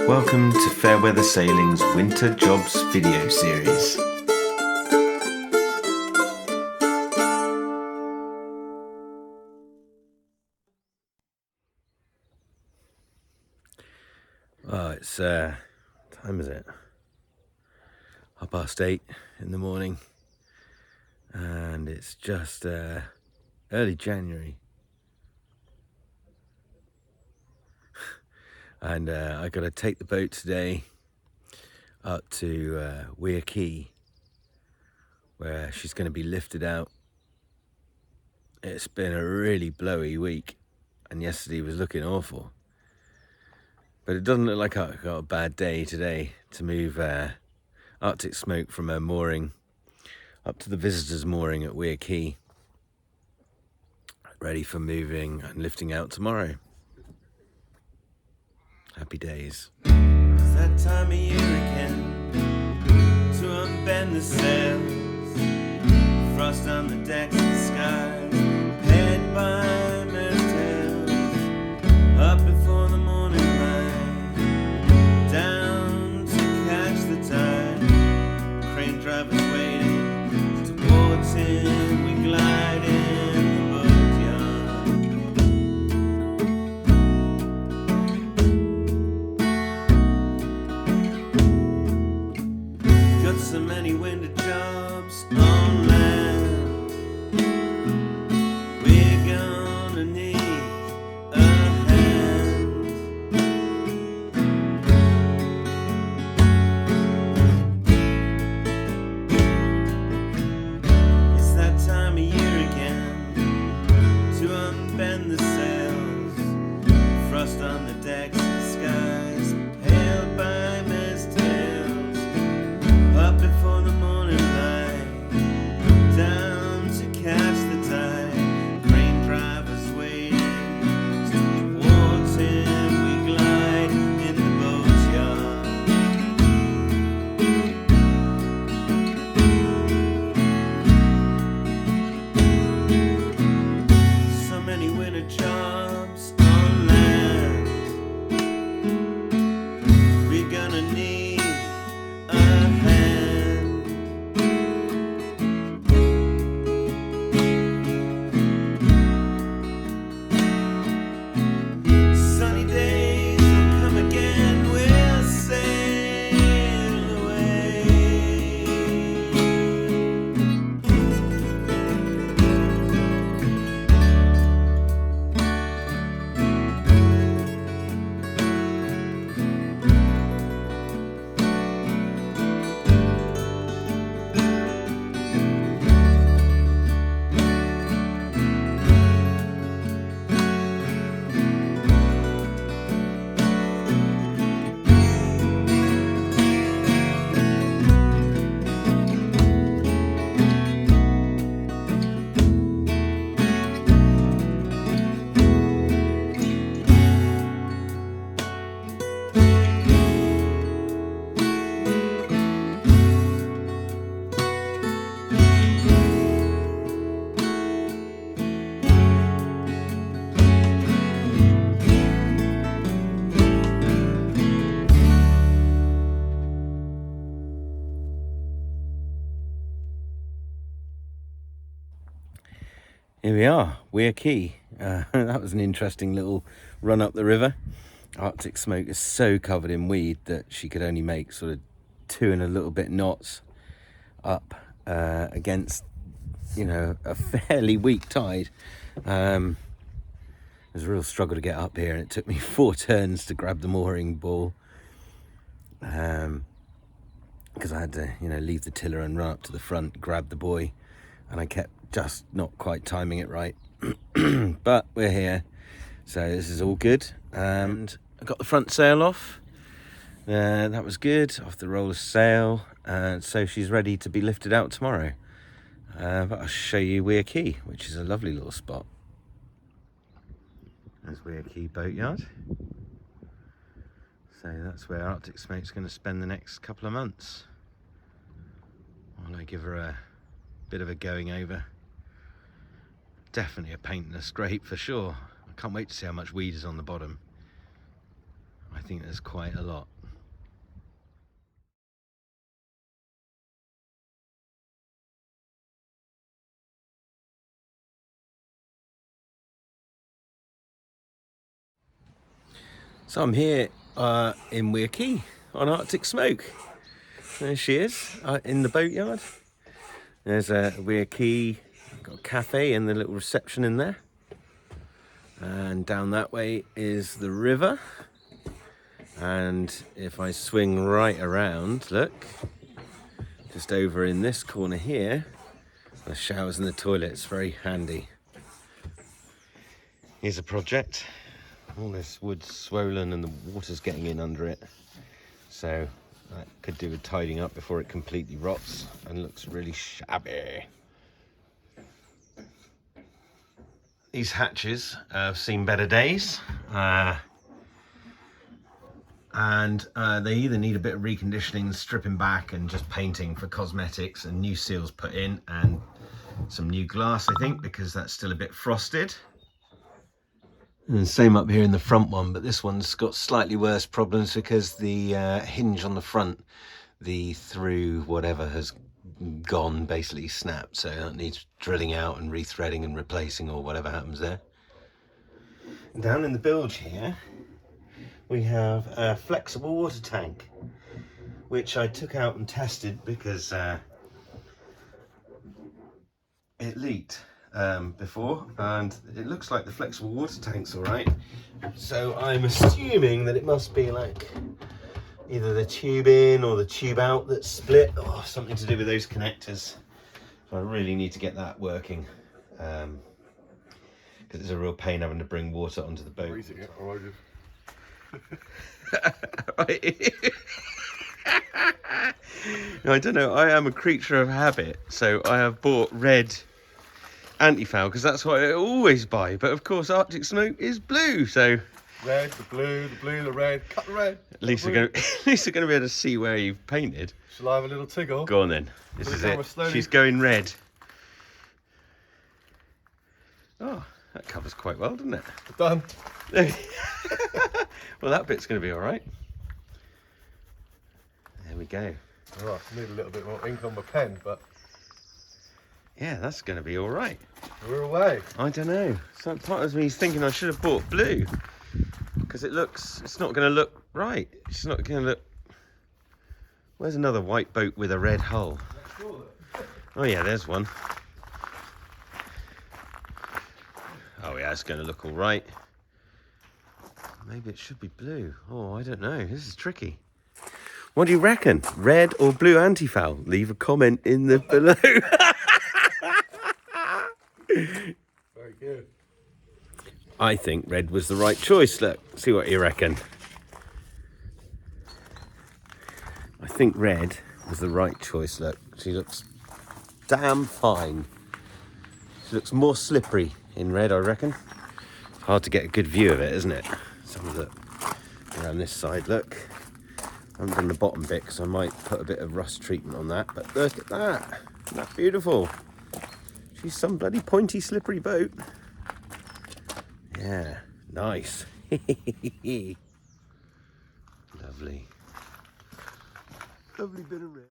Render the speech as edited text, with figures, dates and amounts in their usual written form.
Welcome to Fairweather Sailing's Winter Jobs video series. Oh, it's what time is it? 8:30 in the morning, and it's just early January. And I got to take the boat today up to Weir, Quay, where she's going to be lifted out. It's been a really blowy week, and yesterday was looking awful. But it doesn't look like I got a bad day today to move Arctic Smoke from her mooring up to the visitors' mooring at Weir, Quay, ready for moving and lifting out tomorrow. Happy days. It's that time of year again to unbend the sails, frost on the decks and skies, head by mare's tails, up before the morning light, down to catch the tide, crane drivers waiting, towards him we glide in the boatyard. Got so many winter jobs on land, we're gonna need a hand. It's that time of year again to unbend the sails, frost on the decks and skies, pale by mare's tails, up before the morning light, down to catch the tide, crane drivers waiting, towards him we glide in the boatyard. So many winter jobs on land, we're gonna need a hand. Sunny days will come again, we'll sail away. Here we are, Weir, Quay. That was an interesting little run up the river. Arctic Smoke is so covered in weed that she could only make sort of 2 and a little bit knots up against, a fairly weak tide. It was a real struggle to get up here, and it took me 4 turns to grab the mooring ball, because I had to, leave the tiller and run up to the front, grab the buoy, and I kept just not quite timing it right. But we're here, so this is all good. And I got the front sail off. That was good, off the roller sail, and so she's ready to be lifted out tomorrow. But I'll show you Weir, Quay, which is a lovely little spot. There's Weir, Quay Boatyard. So that's where Arctic Smoke's going to spend the next couple of months. While I give her a bit of a going over. Definitely a paint and a scrape for sure. I can't wait to see how much weed is on the bottom. I think there's quite a lot. So I'm here in Weir Quay on Arctic Smoke. There she is in the boatyard. There's a Weir Quay, got a cafe and the little reception in there. And down that way is the river. And if I swing right around, look, just over in this corner here, the showers and the toilets, very handy. Here's a project. All this wood's swollen and the water's getting in under it. So that could do with tidying up before it completely rots and looks really shabby. These hatches have seen better days. And they either need a bit of reconditioning, stripping back and just painting for cosmetics, and new seals put in and some new glass, I think, because that's still a bit frosted. And same up here in the front one, but this one's got slightly worse problems because the hinge on the front, the through whatever has gone, basically snapped, so that needs drilling out and rethreading and replacing or whatever happens there. Down in the bilge here we have a flexible water tank, which I took out and tested because it leaked before, and it looks like the flexible water tank's all right. So I'm assuming that it must be like either the tube in or the tube out that's split, or something to do with those connectors. So I really need to get that working, because it's a real pain having to bring water onto the boat. I don't know, I am a creature of habit, so I have bought red antifoul because that's what I always buy, but of course Arctic Smoke is blue, so red, the blue, the red, cut the red. At least they're going to be able to see where you've painted. Shall I have a little tiggle? Go on then, this is it. Slowly. She's going red. Oh, that covers quite well, doesn't it? Done. Well, that bit's going to be all right. There we go. All right, need a little bit more ink on my pen, but yeah, that's going to be all right. we're away. I don't know. Some part of me is thinking I should have bought blue because it's not going to look right. It's not going to look. Where's another white boat with a red hull? Oh yeah, there's one. Oh yeah, it's going to look all right. Maybe it should be blue. Oh, I don't know. This is tricky. What do you reckon? Red or blue antifoul? Leave a comment in the below. Very good. I think red was the right choice. Look, see what you reckon. I think red was the right choice. Look, she looks damn fine. She looks more slippery in red, I reckon. It's hard to get a good view of it, isn't it? Some of the around this side, look. I haven't done the bottom bit because I might put a bit of rust treatment on that, but look at that. Isn't that beautiful? She's some bloody pointy, slippery boat. Yeah, nice. Lovely. Lovely bit of red.